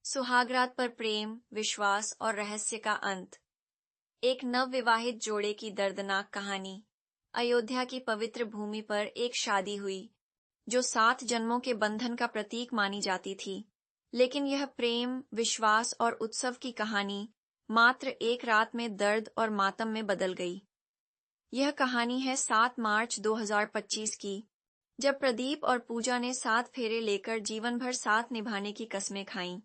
सुहागरात पर प्रेम, विश्वास और रहस्य का अंत। एक नवविवाहित जोड़े की दर्दनाक कहानी। अयोध्या की पवित्र भूमि पर एक शादी हुई जो 7 जन्मों के बंधन का प्रतीक मानी जाती थी। लेकिन यह प्रेम, विश्वास और उत्सव की कहानी मात्र एक रात में दर्द और मातम में बदल गई। यह कहानी है 7 मार्च 2025 की, जब प्रदीप और पूजा ने 7 फेरे लेकर जीवन भर साथ निभाने की कस्में खाईं।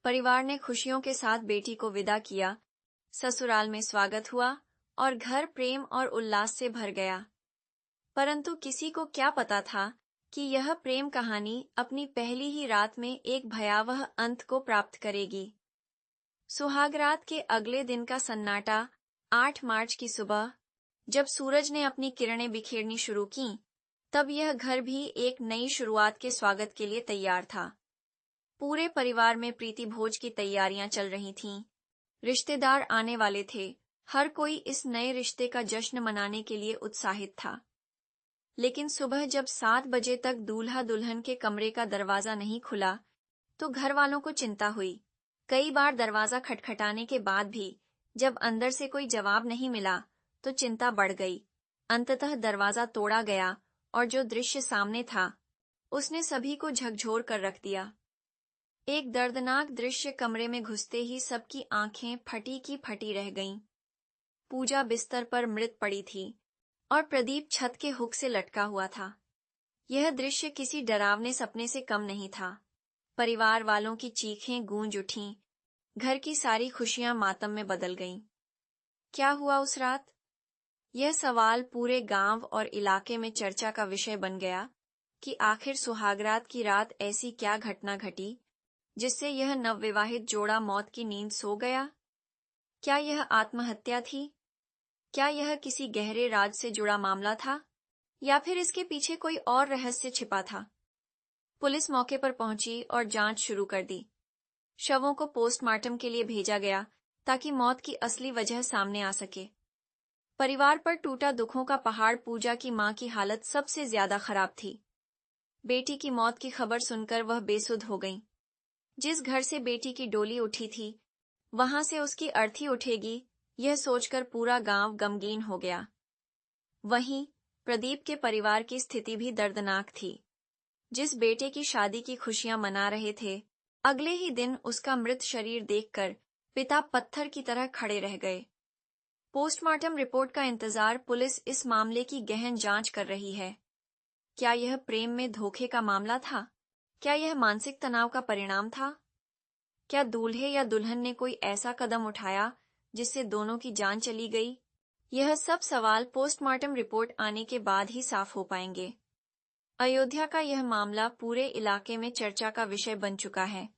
परिवार ने खुशियों के साथ बेटी को विदा किया, ससुराल में स्वागत हुआ और घर प्रेम और उल्लास से भर गया। परंतु किसी को क्या पता था कि यह प्रेम कहानी अपनी पहली ही रात में एक भयावह अंत को प्राप्त करेगी। सुहागरात के अगले दिन का सन्नाटा 8 मार्च की सुबह, जब सूरज ने अपनी किरणें बिखेरनी शुरू की, तब यह घर भी एक नई शुरुआत के स्वागत के लिए तैयार था। पूरे परिवार में प्रीति भोज की तैयारियां चल रही थीं। रिश्तेदार आने वाले थे। हर कोई इस नए रिश्ते का जश्न मनाने के लिए उत्साहित था। लेकिन सुबह जब 7 बजे तक दूल्हा दुल्हन के कमरे का दरवाजा नहीं खुला, तो घर वालों को चिंता हुई। कई बार दरवाजा खटखटाने के बाद भी जब अंदर से कोई जवाब नहीं मिला, तो चिंता बढ़ गई। अंततः दरवाजा तोड़ा गया और जो दृश्य सामने था, उसने सभी को झकझोर कर रख दिया। एक दर्दनाक दृश्य कमरे में घुसते ही सबकी आंखें फटी की फटी रह गईं। पूजा बिस्तर पर मृत पड़ी थी और प्रदीप छत के हुक से लटका हुआ था। यह दृश्य किसी डरावने सपने से कम नहीं था। परिवार वालों की चीखें गूंज उठीं। घर की सारी खुशियां मातम में बदल गईं। क्या हुआ उस रात? यह सवाल पूरे गांव और इलाके में चर्चा का विषय बन गया कि आखिर सुहागरात की रात ऐसी क्या घटना घटी जिससे यह नवविवाहित जोड़ा मौत की नींद सो गया। क्या यह आत्महत्या थी? क्या यह किसी गहरे राज से जुड़ा मामला था, या फिर इसके पीछे कोई और रहस्य छिपा था? पुलिस मौके पर पहुंची और जांच शुरू कर दी। शवों को पोस्टमार्टम के लिए भेजा गया ताकि मौत की असली वजह सामने आ सके। परिवार पर टूटा दुखों का पहाड़। पूजा की मां की हालत सबसे ज्यादा खराब थी। बेटी की मौत की खबर सुनकर वह बेसुध हो गईं। जिस घर से बेटी की डोली उठी थी, वहां से उसकी अर्थी उठेगी, यह सोचकर पूरा गांव गमगीन हो गया। वहीं प्रदीप के परिवार की स्थिति भी दर्दनाक थी। जिस बेटे की शादी की खुशियां मना रहे थे, अगले ही दिन उसका मृत शरीर देखकर पिता पत्थर की तरह खड़े रह गए। पोस्टमार्टम रिपोर्ट का इंतजार। पुलिस इस मामले की गहन जांच कर रही है। क्या यह प्रेम में धोखे का मामला था? क्या यह मानसिक तनाव का परिणाम था? क्या दूल्हे या दुल्हन ने कोई ऐसा कदम उठाया जिससे दोनों की जान चली गई? यह सब सवाल पोस्टमार्टम रिपोर्ट आने के बाद ही साफ हो पाएंगे। अयोध्या का यह मामला पूरे इलाके में चर्चा का विषय बन चुका है।